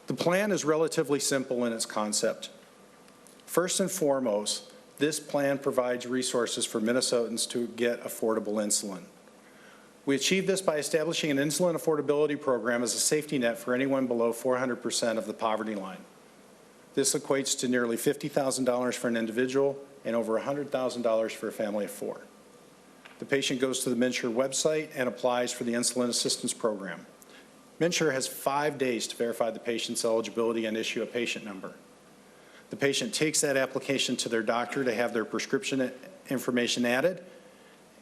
The plan is relatively simple in its concept. First and foremost, this plan provides resources for Minnesotans to get affordable insulin. We achieve this by establishing an insulin affordability program as a safety net for anyone below 400% of the poverty line. This equates to nearly $50,000 for an individual and over $100,000 for a family of 4. The patient goes to the MinneSure website and applies for the insulin assistance program. MinneSure has 5 days to verify the patient's eligibility and issue a patient number. The patient takes that application to their doctor to have their prescription information added,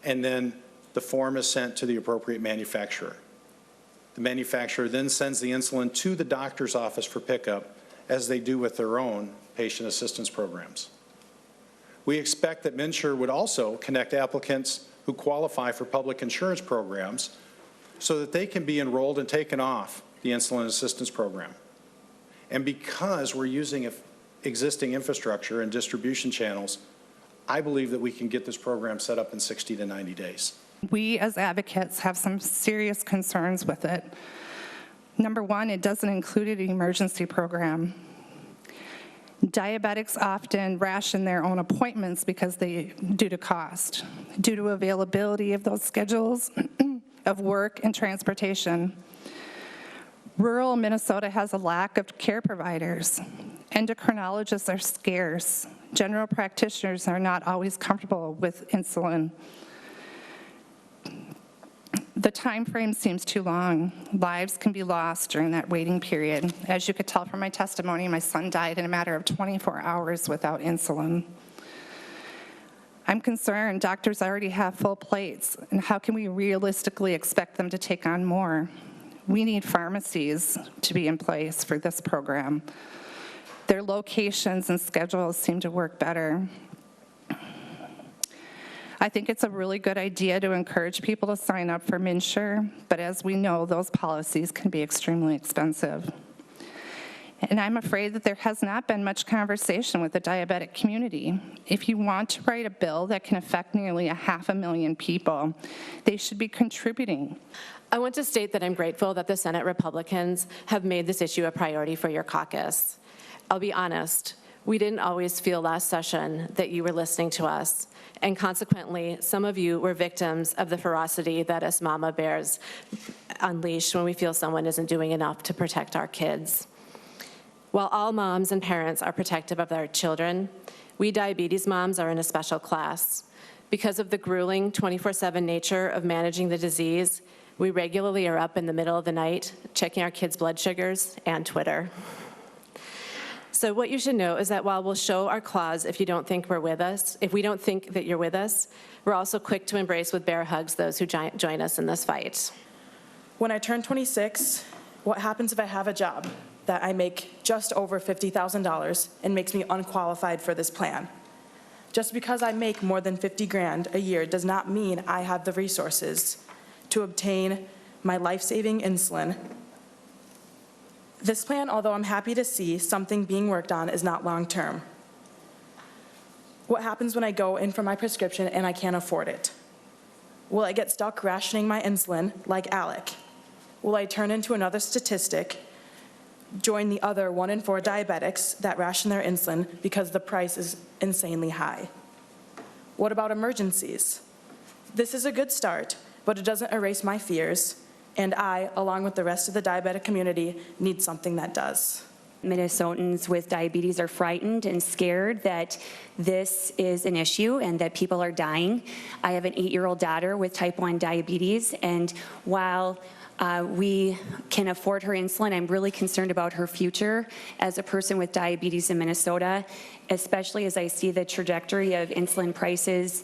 and then the form is sent to the appropriate manufacturer. The manufacturer then sends the insulin to the doctor's office for pickup, as they do with their own patient assistance programs. We expect that MinneSure would also connect applicants who qualify for public insurance programs so that they can be enrolled and taken off the insulin assistance program. And because we're using existing infrastructure and distribution channels, I believe that we can get this program set up in 60 to 90 days. We as advocates have some serious concerns with it. Number one, it doesn't include an emergency program. Diabetics often ration their own appointments due to cost, due to availability of those schedules of work and transportation. Rural Minnesota has a lack of care providers. Endocrinologists are scarce. General practitioners are not always comfortable with insulin. The time frame seems too long. Lives can be lost during that waiting period. As you could tell from my testimony, my son died in a matter of 24 hours without insulin. I'm concerned doctors already have full plates, and how can we realistically expect them to take on more? We need pharmacies to be in place for this program. Their locations and schedules seem to work better. I think it's a really good idea to encourage people to sign up for MinneSure, but as we know, those policies can be extremely expensive. And I'm afraid that there has not been much conversation with the diabetic community. If you want to write a bill that can affect nearly 500,000 people, they should be contributing. I want to state that I'm grateful that the Senate Republicans have made this issue a priority for your caucus. I'll be honest, we didn't always feel last session that you were listening to us, and consequently, some of you were victims of the ferocity that us mama bears unleash when we feel someone isn't doing enough to protect our kids. While all moms and parents are protective of their children, we diabetes moms are in a special class. Because of the grueling 24/7 nature of managing the disease, we regularly are up in the middle of the night checking our kids' blood sugars and Twitter. So what you should know is that while we'll show our claws if you don't think we're with us, if we don't think that you're with us, we're also quick to embrace with bear hugs those who join us in this fight. When I turn 26, what happens if I have a job that I make just over $50,000 and makes me unqualified for this plan? Just because I make more than 50 grand a year does not mean I have the resources to obtain my life-saving insulin. This plan, although I'm happy to see something being worked on, is not long-term. What happens when I go in for my prescription and I can't afford it? Will I get stuck rationing my insulin like Alec? Will I turn into another statistic, join the other 1 in 4 diabetics that ration their insulin because the price is insanely high? What about emergencies? This is a good start, but it doesn't erase my fears, and I, along with the rest of the diabetic community, need something that does. Minnesotans with diabetes are frightened and scared that this is an issue and that people are dying. I have an 8-year-old daughter with type 1 diabetes, and while we can afford her insulin, I'm really concerned about her future as a person with diabetes in Minnesota, especially as I see the trajectory of insulin prices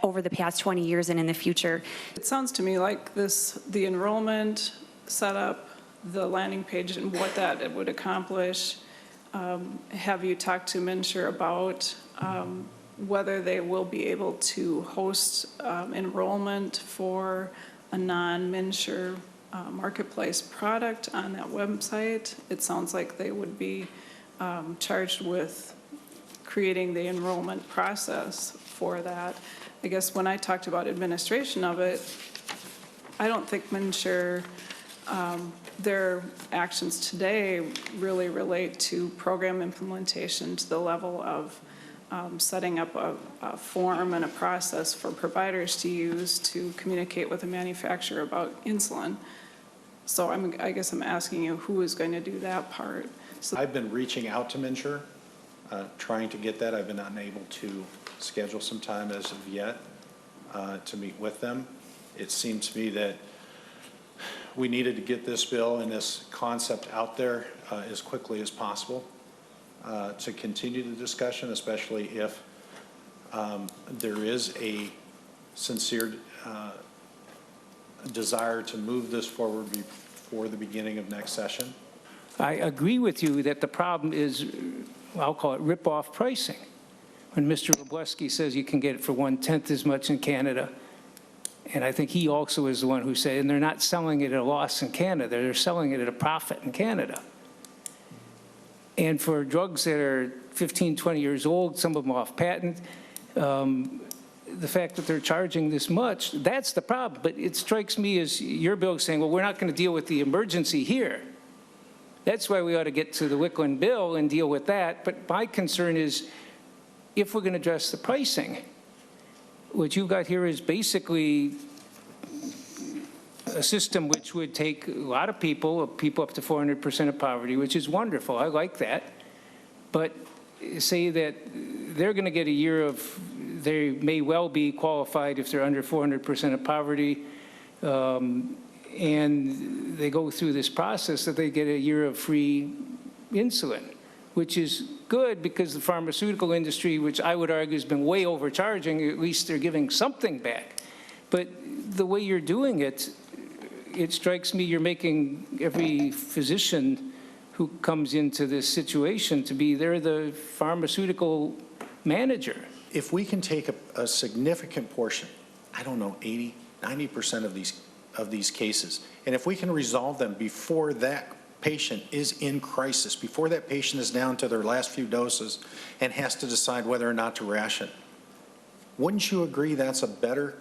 over the past 20 years and in the future. It sounds to me like the enrollment setup, the landing page and what that it would accomplish. Have you talked to MinneSure about whether they will be able to host enrollment for a non-MinneSure marketplace product on that website? It sounds like they would be charged with creating the enrollment process for that. I guess when I talked about administration of it, I don't think MinneSure their actions today really relate to program implementation to the level of setting up a form and a process for providers to use to communicate with the manufacturer about insulin. So I guess I'm asking you, who is going to do that part? So I've been reaching out to MinneSure, trying to get that. I've been unable to schedule some time as of yet to meet with them. It seems to me that we needed to get this bill and this concept out there as quickly as possible to continue the discussion, especially if there is a sincere desire to move this forward before the beginning of next session. I agree with you that the problem is, I'll call it rip-off pricing. When Mr. Robleski says you can get it for 1/10 as much in Canada, and I think he also is the one who said, and they're not selling it at a loss in Canada, they're selling it at a profit in Canada. And for drugs that are 15, 20 years old, some of them off patent, the fact that they're charging this much, that's the problem. But it strikes me as your bill saying, well, we're not going to deal with the emergency here. That's why we ought to get to the Wickland bill and deal with that. But my concern is, if we're going to address the pricing, what you've got here is basically a system which would take a lot of people up to 400% of poverty, which is wonderful. I like that. But say that they're going to get a year of, they may well be qualified if they're under 400% of poverty, and they go through this process that they get a year of free insulin, which is good because the pharmaceutical industry, which I would argue has been way overcharging, at least they're giving something back. But the way you're doing it, it strikes me you're making every physician who comes into this situation to be, they're the pharmaceutical manager. If we can take a significant portion, I don't know, 80, 90% of these cases, and if we can resolve them before that patient is in crisis, before that patient is down to their last few doses and has to decide whether or not to ration, wouldn't you agree that's a better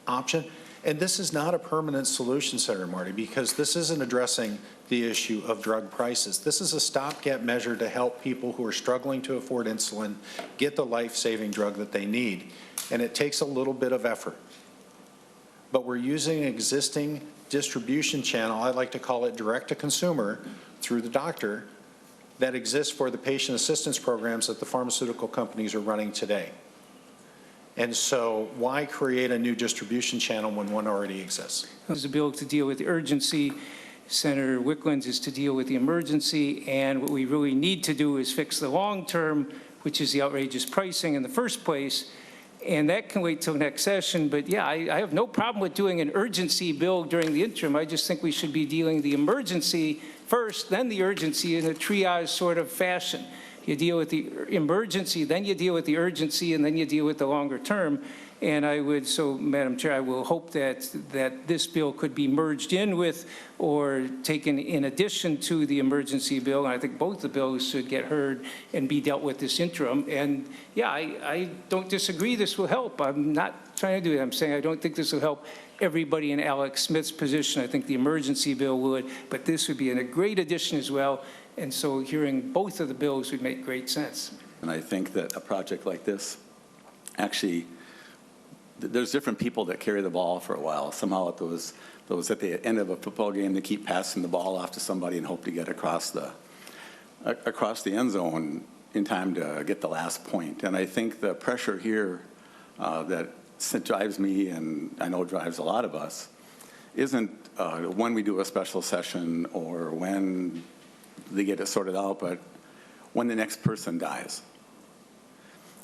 option? And this is not a permanent solution, Senator Marty, because this isn't addressing the issue of drug prices. This is a stopgap measure to help people who are struggling to afford insulin get the life-saving drug that they need. And it takes a little bit of effort. But we're using an existing distribution channel, I like to call it direct-to-consumer, through the doctor, that exists for the patient assistance programs that the pharmaceutical companies are running today. And so why create a new distribution channel when one already exists? There's a bill to deal with the urgency. Senator Wickland's is to deal with the emergency. And what we really need to do is fix the long term, which is the outrageous pricing in the first place. And that can wait till next session. But yeah, I have no problem with doing an urgency bill during the interim. I just think we should be dealing the emergency first, then the urgency in a triage sort of fashion. You deal with the emergency, then you deal with the urgency, and then you deal with the longer term. And I would, so Madam Chair, I will hope that this bill could be merged in with or taken in addition to the emergency bill. And I think both the bills should get heard and be dealt with this interim. And yeah, I don't disagree this will help. I'm not trying to do it. I'm saying I don't think this will help everybody in Alec Smith's position. I think the emergency bill would, but this would be a great addition as well. And so hearing both of the bills would make great sense. And I think that a project like this, actually, there's different people that carry the ball for a while. Somehow those at the end of a football game, they keep passing the ball off to somebody and hope to get across the end zone in time to get the last point. And I think the pressure here that drives me, and I know drives a lot of us, isn't when we do a special session or when they get it sorted out, but when the next person dies.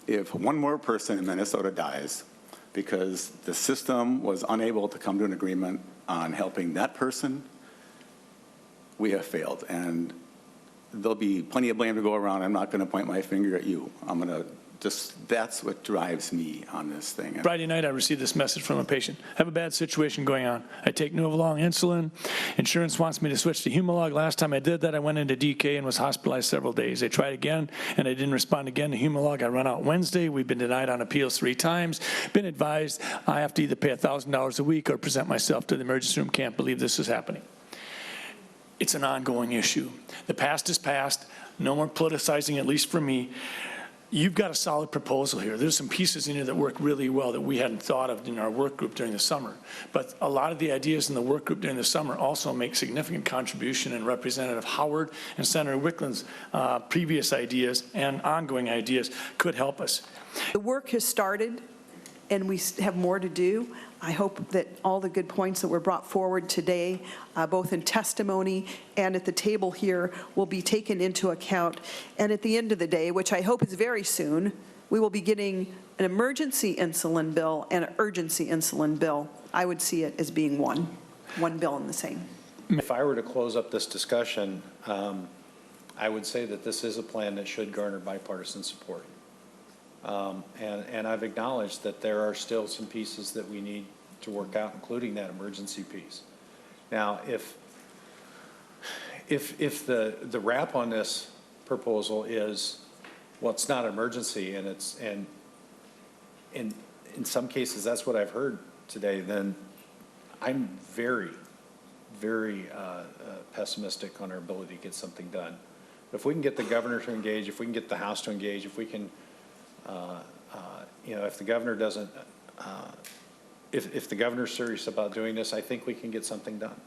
If one more person in Minnesota dies because the system was unable to come to an agreement on helping that person, we have failed. And there'll be plenty of blame to go around. I'm not going to point my finger at you. I'm going to just, that's what drives me on this thing. Friday night, I received this message from a patient. I have a bad situation going on. I take Novolong insulin. Insurance wants me to switch to Humalog. Last time I did that, I went into DK and was hospitalized several days. I tried again, and I didn't respond again to Humalog. I run out Wednesday. We've been denied on appeals 3 times. Been advised I have to either pay $1,000 a week or present myself to the emergency room. Can't believe this is happening. it's an ongoing issue. The past is past, no more politicizing, at least for me. You've got a solid proposal here. There's some pieces in here that work really well that we hadn't thought of in our work group during the summer. But a lot of the ideas in the work group during the summer also make significant contribution, and Representative Howard and Senator Wickland's previous ideas and ongoing ideas could help us. The work has started, and we have more to do. I hope that all the good points that were brought forward today, both in testimony and at the table here, will be taken into account. And at the end of the day, which I hope is very soon, we will be getting an emergency insulin bill and an urgency insulin bill. I would see it as being one bill in the same. If I were to close up this discussion, I would say that this is a plan that should garner bipartisan support. And I've acknowledged that there are still some pieces that we need to work out, including that emergency piece. Now, if the wrap on this proposal is, well, it's not an emergency, and in some cases that's what I've heard today, then I'm very, very pessimistic on our ability to get something done. If we can get the governor to engage, if we can get the House to engage, if we can if the governor doesn't, if the governor's serious about doing this, I think we can get something done.